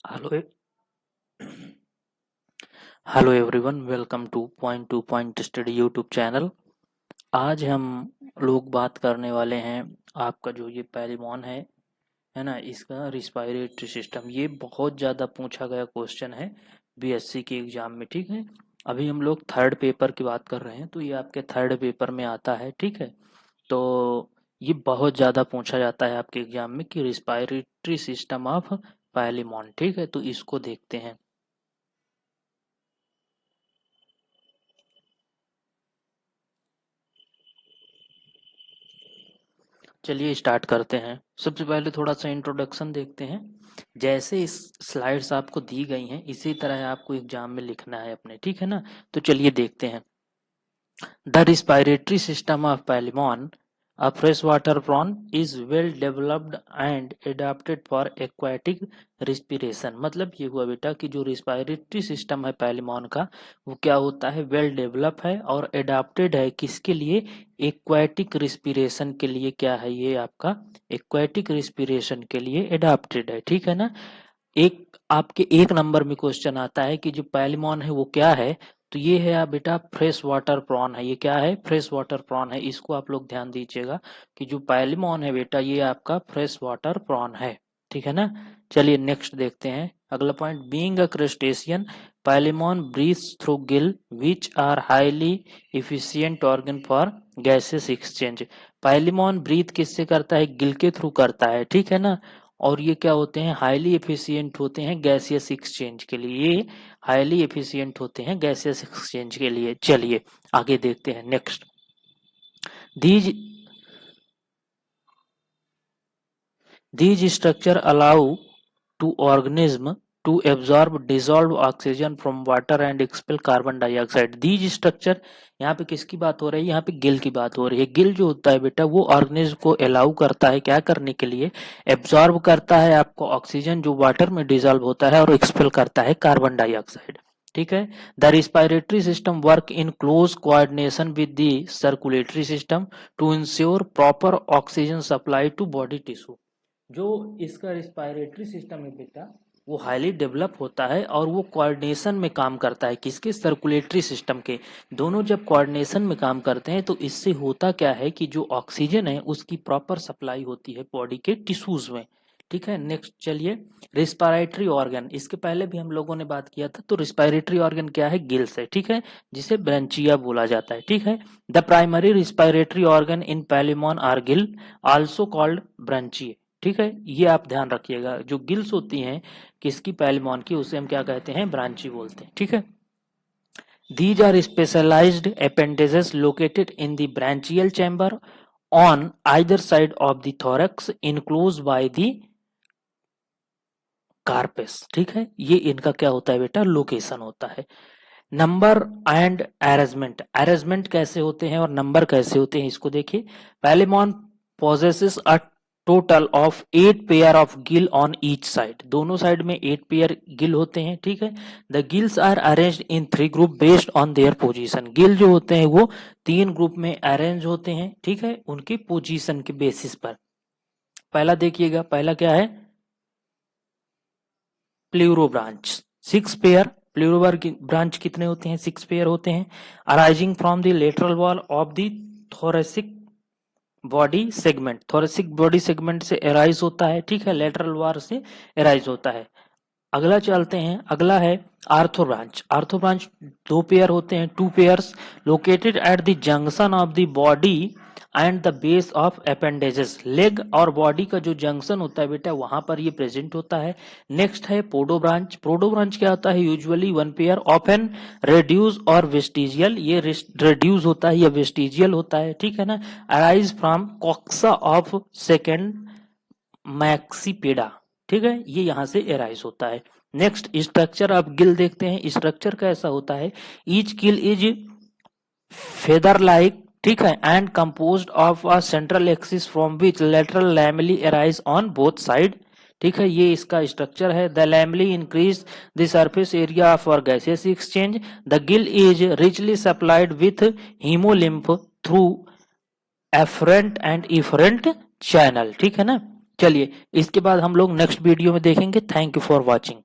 Hello hello everyone, welcome two point study YouTube channel. आज हम लोग बात करने वाले हैं आपका जो ये पैलिमॉन है ना, इसका रिस्पायरेटरी सिस्टम। ये बहुत ज़्यादा पूछा गया क्वेश्चन है बीएससी के एग्जाम में। ठीक है, अभी हम लोग थर्ड पेपर की बात कर रहे हैं, तो ये आपके थर्ड पेपर में आता है। ठीक है, तो ये बहुत ज़्यादा पूछा जाता है आपके एग्जाम में कि रिस्पायरेटरी सिस्टम ऑफ पैलिमॉन। ठीक है, तो इसको देखते हैं। चलिए स्टार्ट करते हैं। सबसे पहले थोड़ा सा इंट्रोडक्शन देखते हैं। जैसे इस स्लाइड्स आपको दी गई हैं, इसी तरह आपको एग्जाम में लिखना है अपने। ठीक है ना, तो चलिए देखते हैं। The respiratory system of Palaemon, a freshwater prawn, is well developed and adapted for aquatic respiration। मतलब ये हुआ बेटा कि जो रिस्पायरेटरी सिस्टम है पैलिमॉन का, वो क्या होता है, वेल डेवलप है और एडाप्टेड है। किसके लिए? एक्वाटिक रिस्पिरेशन के लिए। क्या है ये आपका? एक्वाटिक रिस्पिरेशन के लिए एडाप्टेड है। ठीक है ना। एक आपके एक नंबर में क्वेश्चन आता है कि जो पैलिमॉन है वो क्या है, तो ये है आप बेटा फ्रेश वाटर प्रॉन है। ये क्या है? फ्रेश वाटर प्रॉन है। इसको आप लोग ध्यान दीजिएगा कि जो पैलिमॉन है बेटा, ये आपका फ्रेश वाटर प्रॉन है। ठीक है ना। चलिए नेक्स्ट देखते हैं अगला point. Being a crustacean, Palaemon breathes through gill which are highly efficient organ for gases exchange. Palaemon breathe किससे करता है? गिल के थ्रू करता है। ठीक है ना। और ये क्या होते हैं? हाईली एफिशिएंट होते हैं गैसियस एक्सचेंज के लिए। ये हाईली एफिशिएंट होते हैं गैसियस एक्सचेंज के लिए। चलिए आगे देखते हैं next. These these structure allow to organism to absorb dissolve oxygen from water and expel carbon dioxide. These structure, यहाँ पे किसकी बात हो रही है? यहाँ पे गिल की बात हो रही है। गिल जो होता है बेटा, वो ऑर्गेनिज्म को अलाउ करता है क्या करने के लिए? एब्जॉर्ब करता है आपको ऑक्सीजन जो वाटर में डिसॉल्व होता है, और एक्सपेल करता है कार्बन डाइऑक्साइड। ठीक है। The respiratory system work in close coordination with the circulatory system to ensure proper oxygen supply to body tissue. जो इसका रिस्पायरेटरी सिस्टम है बेटा, वो हाईली डेवलप होता है और वो कोऑर्डिनेशन में काम करता है। किसके? सर्कुलेटरी सिस्टम के। दोनों जब कोऑर्डिनेशन में काम करते हैं, तो इससे होता क्या है कि जो ऑक्सीजन है उसकी प्रॉपर सप्लाई होती है बॉडी के टिश्यूज में। ठीक है। नेक्स्ट चलिए, रिस्पायरेटरी ऑर्गन। इसके पहले भी हम लोगों ने बात किया था। तो रिस्पायरेटरी ऑर्गन क्या है? गिल्स है। ठीक है, जिसे ब्रांचिया बोला जाता है। ठीक है। The primary respiratory organ in Palaemon are gill, also called branchiae. ठीक है, ये आप ध्यान रखिएगा। जो गिल्स होती हैं किसकी? पैलिमॉन की, उसे हम क्या कहते हैं? ब्रांची बोलते हैं। ठीक है। These are specialized appendages located in the branchial chamber on either side of the thorax, enclosed by the कार्पेस। ठीक है, ये इनका क्या होता है बेटा? लोकेशन होता है। Number and arrangement. अरेंजमेंट कैसे होते हैं और नंबर कैसे होते हैं, इसको देखिए। Palaemon possesses a total of 8 pair of gill on each side. दोनों साइड में 8 पेयर गिल होते हैं। ठीक है। The gills are arranged in 3 group based on their position. Gill जो होते हैं वो 3 ग्रुप में अरेंज होते हैं। ठीक है, उनकी पोजीशन के बेसिस पर। पहला देखिएगा, पहला क्या है? Pleuro branch 6 pair. Pleuro branch कितने होते हैं? 6 पेयर होते हैं। Arising from the lateral wall of the thoracic body segment. Thoracic body segment से एराइज होता है। ठीक है, लेटरल वॉल से एराइज होता है। अगला चलते हैं, अगला है ortho branch. Ortho branch 2 pair होते हैं, 2 pairs, located at the junction of the body and the base of appendages. Leg और बॉडी का जो जंक्शन होता है बेटा, वहां पर ये प्रेजेंट होता है। नेक्स्ट है पोडो ब्रांच। पोडो ब्रांच क्या होता है? यूजुअली 1 पेयर, ऑफन रेड्यूस और वेस्टिजियल। ये रेड्यूस होता है या वेस्टिजियल होता है। ठीक है ना। Arise from coxa of second maxilliped. ठीक है, ये यहां से एराइज होता है। नेक्स्ट स्ट्रक्चर आप गिल देखते हैं। स्ट्रक्चर कैसा होता है? Each gill is feather like. ठीक है, and composed of a central axis from which lateral lamellae arise on both side. ठीक है, ये इसका स्ट्रक्चर है। The lamellae increase the surface area for gases exchange. The gill is richly supplied with haemolymph through afferent and efferent channel. ठीक है ना। चलिए, इसके बाद हम लोग नेक्स्ट वीडियो में देखेंगे। Thank you for watching.